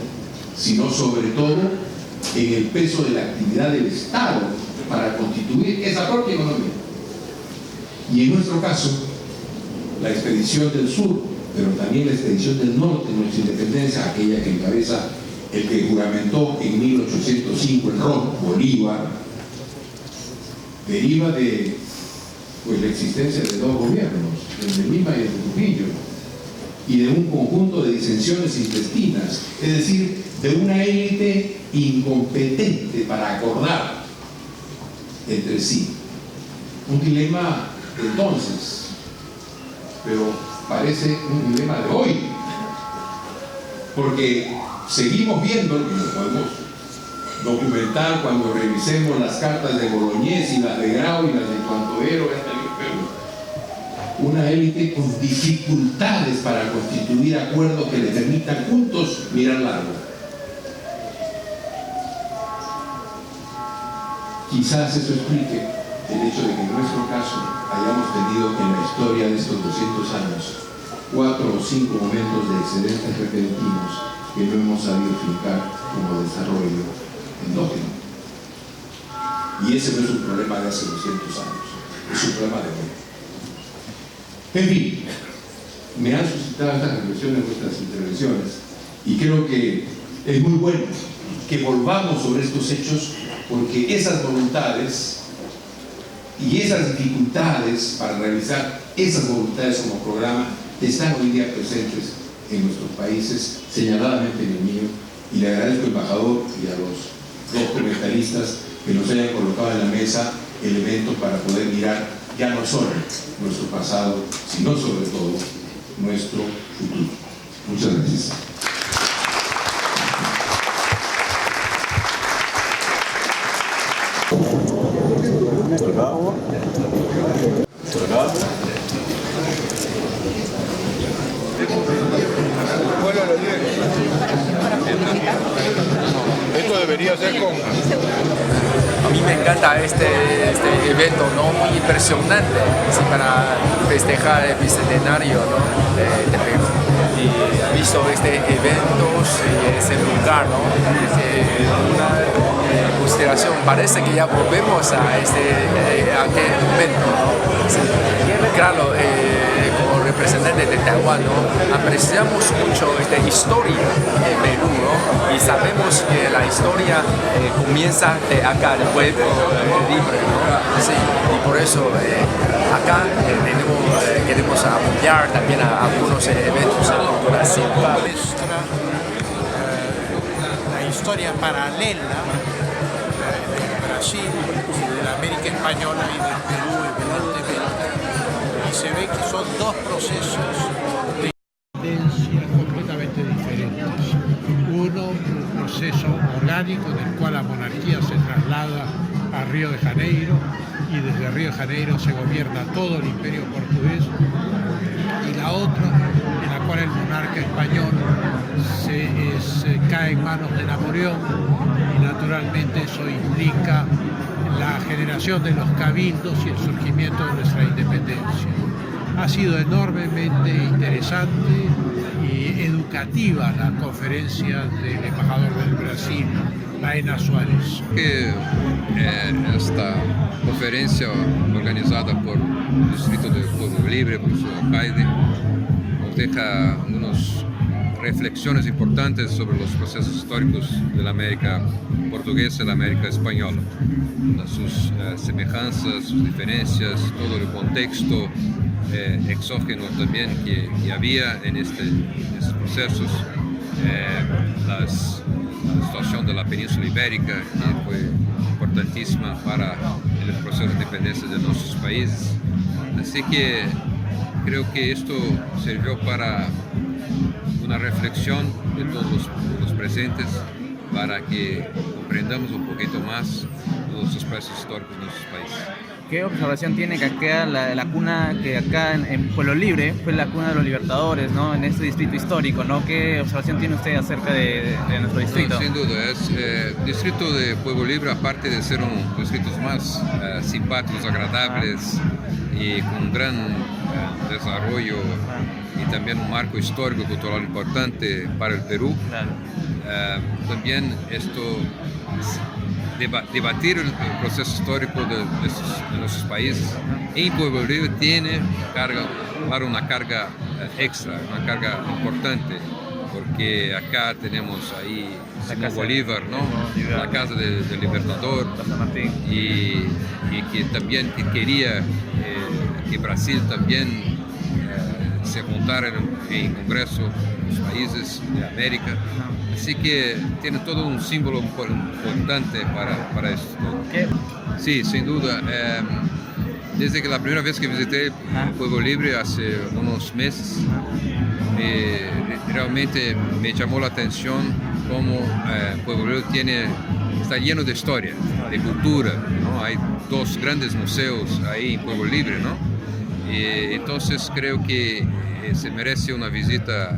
sino sobre todo en el peso de la actividad del Estado para constituir esa propia economía. Y en nuestro caso, la expedición del sur, pero también la expedición del norte, nuestra independencia, aquella que encabeza el que juramentó en 1805 en Roma, Bolívar, deriva de la existencia de dos gobiernos, el de Lima y el de Trujillo, y de un conjunto de disensiones intestinas, es decir, de una élite incompetente para acordar entre sí. Un dilema de entonces, pero parece un dilema de hoy, porque seguimos viendo, y lo podemos documentar cuando revisemos las cartas de Bolognesi, las de Grau y las de Cuantovero, una élite con dificultades para constituir acuerdos que le permitan juntos mirar largo. Quizás eso explique el hecho de que en nuestro caso hayamos tenido en la historia de estos 200 años 4 o 5 momentos de excedentes repentinos que no hemos sabido fincar como desarrollo endógeno. Y ese no es un problema de hace 200 años, es un problema de hoy. En fin, me han suscitado estas reflexiones en vuestras intervenciones y creo que es muy bueno que volvamos sobre estos hechos, porque esas voluntades y esas dificultades para realizar esas voluntades como programa están hoy día presentes en nuestros países, señaladamente en el mío, y le agradezco al embajador y a los dos comentaristas que nos hayan colocado en la mesa elementos para poder mirar ya no solo nuestro pasado, sino sobre todo nuestro futuro. Muchas gracias. Esto debería ser con... A mí me encanta este evento, ¿no? Muy impresionante, así para festejar el bicentenario, ¿no? de Perú. Y he visto este evento y ese lugar, ¿no? Una consideración, parece que ya volvemos a aquel momento, ¿no? Sí. Claro, como representante de Taiwán, ¿no? Apreciamos mucho esta historia de Perú, ¿no? Y sabemos que la historia comienza de acá, del pueblo libre, ¿no? Sí, y por eso acá queremos apoyar también a algunos eventos de cultura así. Muestra la historia paralela del Brasil, de la América Española y del Perú, evidentemente. Y se ve que son dos procesos de independencia completamente diferentes. Uno, un proceso orgánico en el cual la monarquía se traslada a Río de Janeiro y desde Río de Janeiro se gobierna todo el imperio portugués, y la otra en la cual el monarca español cae en manos de Napoleón, y naturalmente eso implica la generación de los cabildos y el surgimiento de nuestra independencia. Ha sido enormemente interesante y educativa la conferencia del embajador del Brasil, Laena Suárez. Esta conferencia organizada por el Distrito de Pueblo Libre, por su alcalde, nos deja unas reflexiones importantes sobre los procesos históricos de la América portuguesa y la América española, sus semejanzas, sus diferencias, todo el contexto exógeno también que había en estos procesos, la situación de la península ibérica, que fue importantísima para el proceso de independencia de nuestros países. Así que creo que esto sirvió para una reflexión de todos los presentes, para que comprendamos un poquito más los procesos históricos de nuestros países. ¿Qué observación tiene que acá la cuna, que acá en Pueblo Libre fue la cuna de los libertadores, ¿no? En este distrito histórico, ¿no? ¿Qué observación tiene usted acerca de nuestro distrito? No, sin duda, es distrito de Pueblo Libre, aparte de ser uno de los distritos más simpáticos, agradables y con un gran desarrollo y también un marco histórico cultural importante para el Perú. Claro. También esto, debatir el proceso histórico de nuestros países en Pueblo Libre tiene una carga extra, una carga importante, porque acá tenemos ahí Simón Bolívar, ¿no? La casa del Libertador, y que también quería que Brasil también se juntara en Congreso de los países de América. Así que tiene todo un símbolo importante para esto. Sí, sin duda. Desde que la primera vez que visité Pueblo Libre hace unos meses, realmente me llamó la atención cómo Pueblo Libre está lleno de historia, de cultura, ¿no? Hay 2 grandes museos ahí en Pueblo Libre, ¿no? Y entonces creo que se merece una visita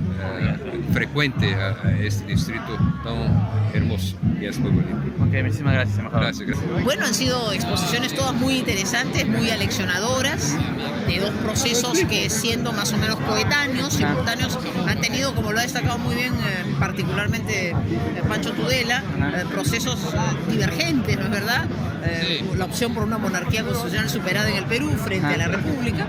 frecuente a este distrito tan hermoso que es Pueblo Libre. Ok, muchísimas gracias, embajador. Gracias. Bueno, han sido exposiciones todas muy interesantes, muy aleccionadoras, de 2 procesos que, siendo más o menos coetáneos, simultáneos, han tenido, como lo ha destacado muy bien particularmente Pancho Tudela, procesos divergentes, ¿no es verdad? Sí. La opción por una monarquía constitucional superada en el Perú frente a la República.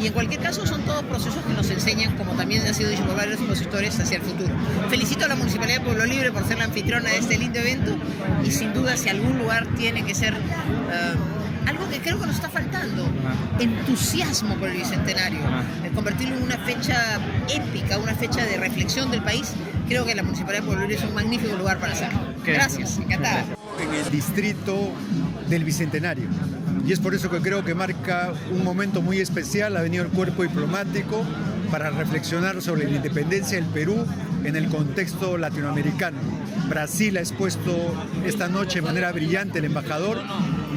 Y en cualquier caso son todos procesos que nos enseñan, como también ha sido dicho por varios expositores, hacia el futuro. Felicito a la Municipalidad de Pueblo Libre por ser la anfitriona de este lindo evento, y sin duda, si algún lugar tiene que ser algo que creo que nos está faltando, entusiasmo por el Bicentenario, convertirlo en una fecha épica, una fecha de reflexión del país, creo que la Municipalidad de Pueblo Libre es un magnífico lugar para hacerlo. Gracias, encantada. En el distrito del Bicentenario. Y es por eso que creo que marca un momento muy especial. Ha venido el cuerpo diplomático para reflexionar sobre la independencia del Perú en el contexto latinoamericano. Brasil ha expuesto esta noche de manera brillante el embajador,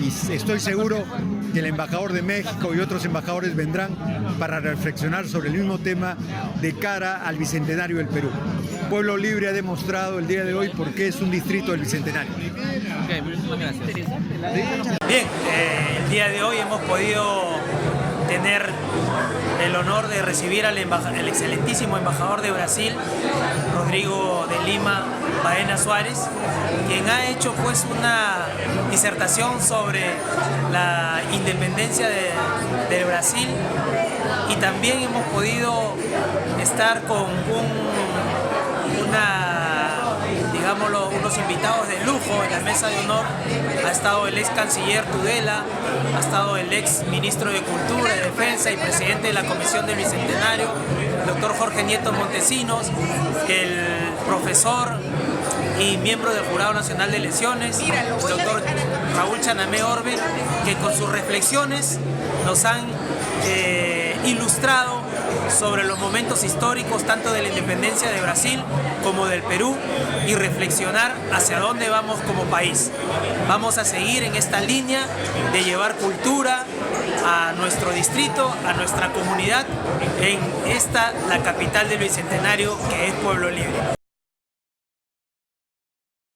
y estoy seguro que el embajador de México y otros embajadores vendrán para reflexionar sobre el mismo tema de cara al Bicentenario del Perú. Pueblo Libre ha demostrado el día de hoy por qué es un distrito del Bicentenario. Ok, muchísimas gracias. Bien, el día de hoy hemos podido tener el honor de recibir al excelentísimo embajador de Brasil, Rodrigo de Lima Baena Suárez, quien ha hecho pues una disertación sobre la independencia de Brasil, y también hemos podido estar con unos invitados de lujo en la mesa de honor. Ha estado el ex canciller Tudela, ha estado el ex ministro de Cultura y Defensa y presidente de la Comisión del Bicentenario, el doctor Jorge Nieto Montesinos, el profesor y miembro del Jurado Nacional de Elecciones, el doctor Raúl Chanamé Orbe, que con sus reflexiones nos han ilustrado sobre los momentos históricos tanto de la independencia de Brasil como del Perú, y reflexionar hacia dónde vamos como país. Vamos a seguir en esta línea de llevar cultura a nuestro distrito, a nuestra comunidad, en la capital del Bicentenario, que es Pueblo Libre.